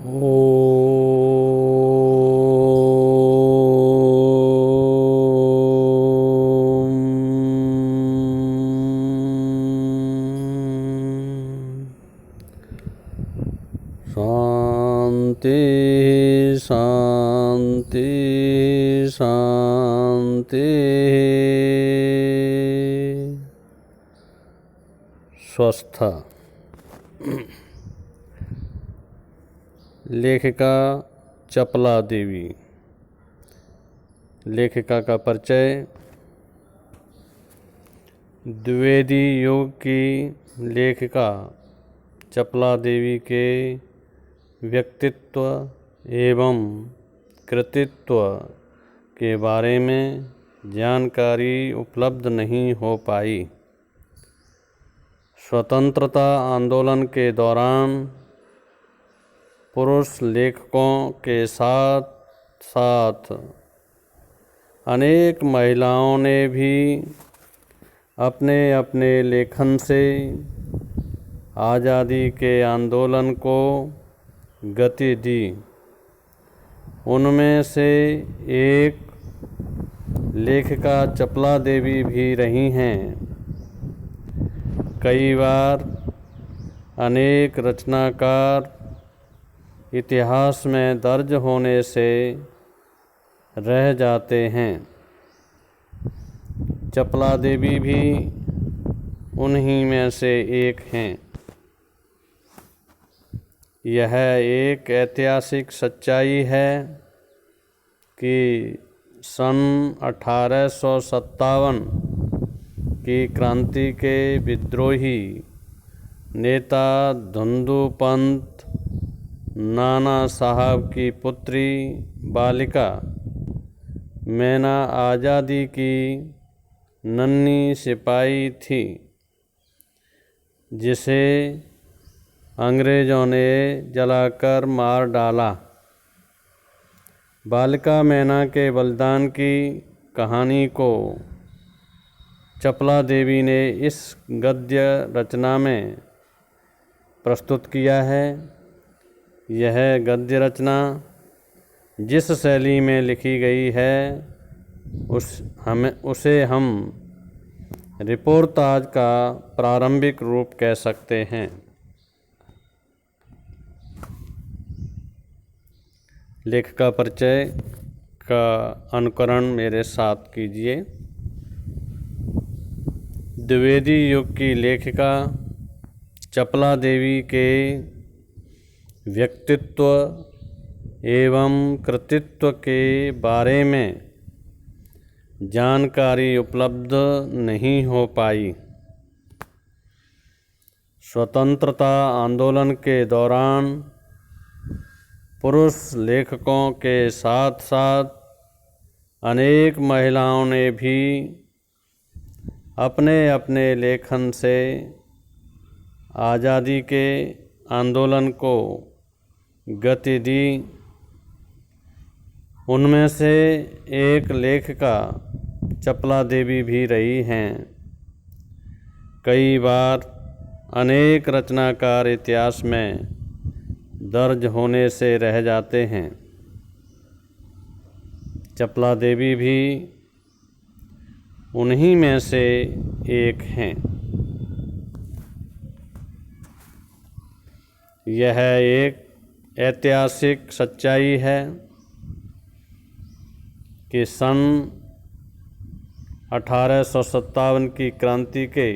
शांति शांति शांति। स्वस्थ। लेखिका चपला देवी। लेखिका का परिचय। द्विवेदी युग की लेखिका चपला देवी के व्यक्तित्व एवं कृतित्व के बारे में जानकारी उपलब्ध नहीं हो पाई। स्वतंत्रता आंदोलन के दौरान पुरुष लेखकों के साथ साथ अनेक महिलाओं ने भी अपने अपने लेखन से आज़ादी के आंदोलन को गति दी। उनमें से एक लेखिका चपला देवी भी रही हैं। कई बार अनेक रचनाकार इतिहास में दर्ज होने से रह जाते हैं। चपला देवी भी उन्हीं में से एक हैं। यह एक ऐतिहासिक सच्चाई है कि सन 1857 की क्रांति के विद्रोही नेता धुंधुपंत नाना साहब की पुत्री बालिका मैना आज़ादी की नन्ही सिपाही थी, जिसे अंग्रेज़ों ने जलाकर मार डाला। बालिका मैना के बलिदान की कहानी को चपला देवी ने इस गद्य रचना में प्रस्तुत किया है। यह गद्य रचना जिस शैली में लिखी गई है उसे हम रिपोर्ताज का प्रारंभिक रूप कह सकते हैं। लेखिका परिचय का अनुकरण मेरे साथ कीजिए। द्विवेदी युग की लेखिका चपला देवी के व्यक्तित्व एवं कृतित्व के बारे में जानकारी उपलब्ध नहीं हो पाई। स्वतंत्रता आंदोलन के दौरान पुरुष लेखकों के साथ साथ अनेक महिलाओं ने भी अपने अपने लेखन से आज़ादी के आंदोलन को गति दी। उनमें से एक लेखिका चपला देवी भी रही हैं। कई बार अनेक रचनाकार इतिहास में दर्ज होने से रह जाते हैं। चपला देवी भी उन्हीं में से एक हैं। यह एक ऐतिहासिक सच्चाई है कि सन 1857 की क्रांति के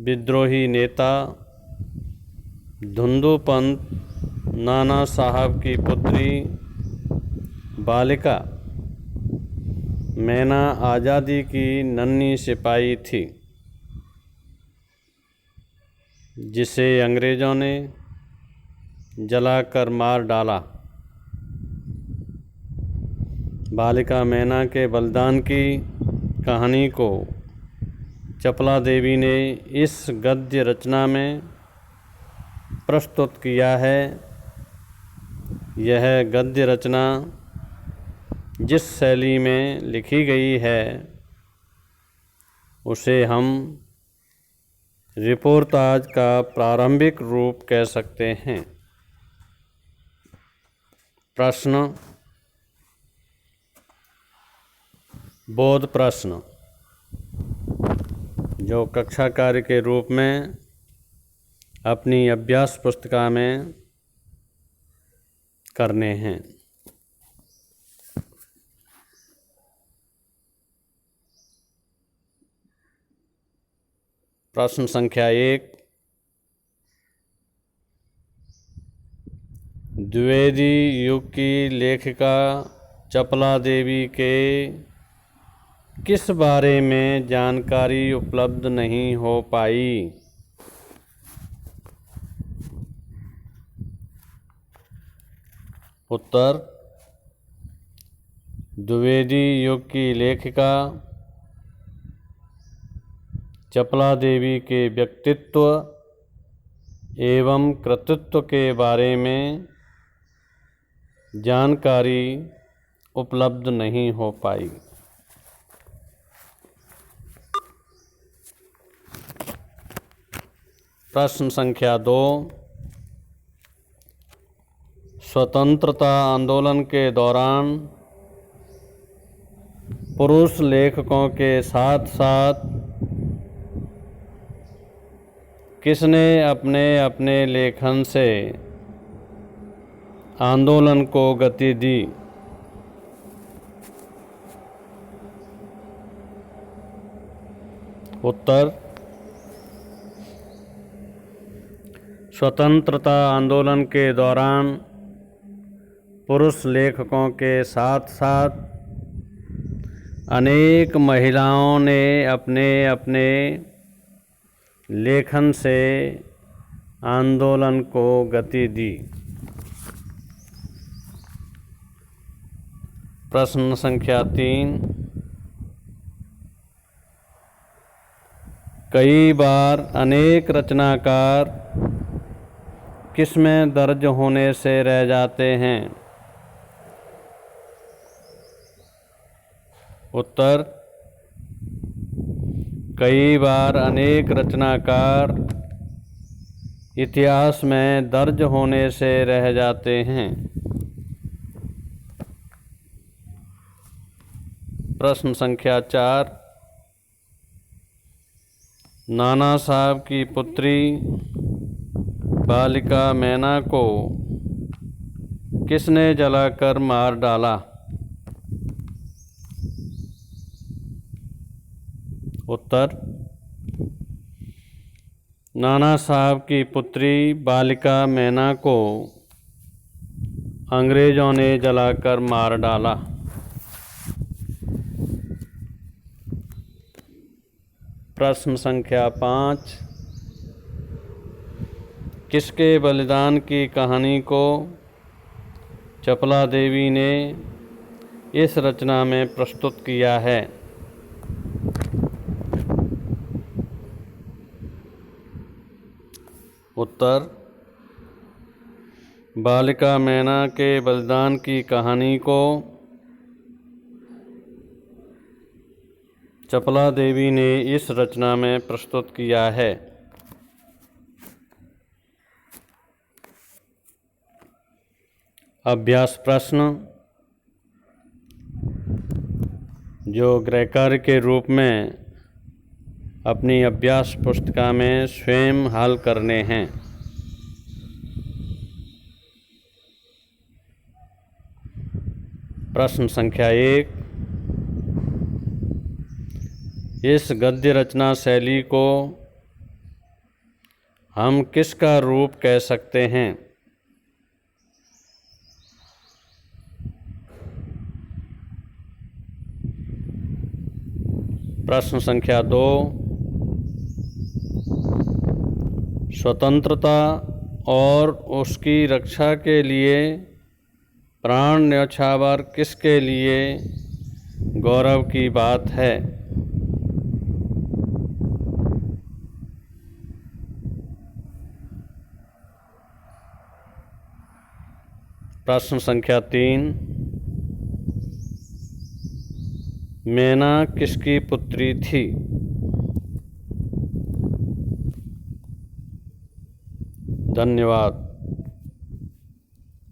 विद्रोही नेता धुंधुपंत नाना साहब की पुत्री बालिका मैना आज़ादी की नन्ही सिपाही थी, जिसे अंग्रेज़ों ने जलाकर मार डाला। बालिका मैना के बलिदान की कहानी को चपला देवी ने इस गद्य रचना में प्रस्तुत किया है। यह गद्य रचना जिस शैली में लिखी गई है उसे हम रिपोर्ताज का प्रारंभिक रूप कह सकते हैं। प्रश्न बोध प्रश्न जो कक्षा कार्य के रूप में अपनी अभ्यास पुस्तिका में करने हैं। प्रश्न संख्या 1, द्विवेदी युग की लेखिका चपला देवी के किस बारे में जानकारी उपलब्ध नहीं हो पाई? उत्तर, द्विवेदी युग की लेखिका चपला देवी के व्यक्तित्व एवं कृतित्व के बारे में जानकारी उपलब्ध नहीं हो पाई। प्रश्न संख्या 2, स्वतंत्रता आंदोलन के दौरान पुरुष लेखकों के साथ साथ किसने अपने अपने लेखन से आंदोलन को गति दी? उत्तर, स्वतंत्रता आंदोलन के दौरान पुरुष लेखकों के साथ साथ अनेक महिलाओं ने अपने अपने लेखन से आंदोलन को गति दी। प्रश्न संख्या 3, कई बार अनेक रचनाकार किसमें दर्ज होने से रह जाते हैं? उत्तर, कई बार अनेक रचनाकार इतिहास में दर्ज होने से रह जाते हैं। प्रश्न संख्या 4, नाना साहब की पुत्री बालिका मैना को किसने जलाकर मार डाला? उत्तर, नाना साहब की पुत्री बालिका मैना को अंग्रेजों ने जलाकर मार डाला। प्रश्न संख्या 5, किसके बलिदान की कहानी को चपला देवी ने इस रचना में प्रस्तुत किया है? उत्तर, बालिका मैना के बलिदान की कहानी को चपला देवी ने इस रचना में प्रस्तुत किया है। अभ्यास प्रश्न जो गृह कार्य के रूप में अपनी अभ्यास पुस्तिका में स्वयं हल करने हैं। प्रश्न संख्या 1, इस गद्य रचना शैली को हम किसका रूप कह सकते हैं? प्रश्न संख्या 2, स्वतंत्रता और उसकी रक्षा के लिए प्राण न्यौछावर किसके लिए गौरव की बात है? प्रश्न संख्या 3, मैना किसकी पुत्री थी? धन्यवाद।